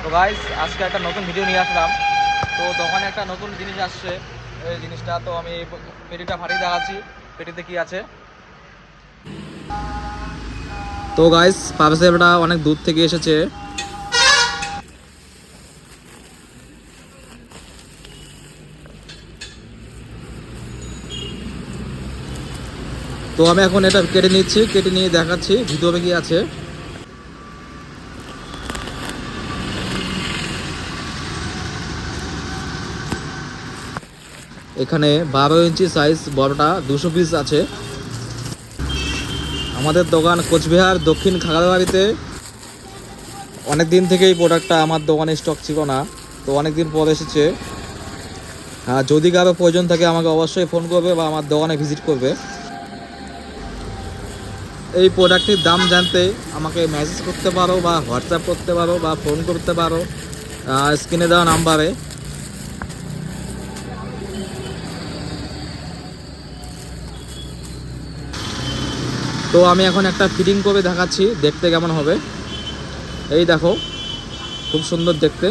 তো গাইস আজকে একটা নতুন ভিডিও নিয়ে আসলাম। তো দোকানে একটা নতুন জিনিস আসছে, এই জিনিসটা তো আমি পেটিটা ফাটিয়ে দেখাচ্ছি পেটিতে কি আছে। তো গাইস পার্সেলটা অনেক দূর থেকে এসেছে। তো আমি এখন এটা কেটে নিচ্ছি, কেটে নিয়ে দেখাচ্ছি ভিতরে কি আছে। এখানে 12 ইঞ্চি সাইজ বড়টা 200 পিস আছে। আমাদের দোকান কোচবিহার দক্ষিণ খাগড়াবাড়িতে। অনেক দিন থেকে এই প্রোডাক্টটা আমার দোকানে স্টক ছিল না, তো অনেক দিন পর এসেছে। যদি কারো প্রয়োজন থাকে আমাকে অবশ্যই ফোন করবে বা আমার দোকানে ভিজিট করবে। এই প্রোডাক্টটির দাম জানতে আমাকে মেসেজ করতে পারো বা হোয়াটসঅ্যাপ করতে পারো বা ফোন করতে পারো স্ক্রিনে দেওয়া নাম্বারে। তো আমি এখন একটা ফিটিং করে দেখাচ্ছি দেখতে কেমন হবে। এই দেখো, খুব সুন্দর দেখতে।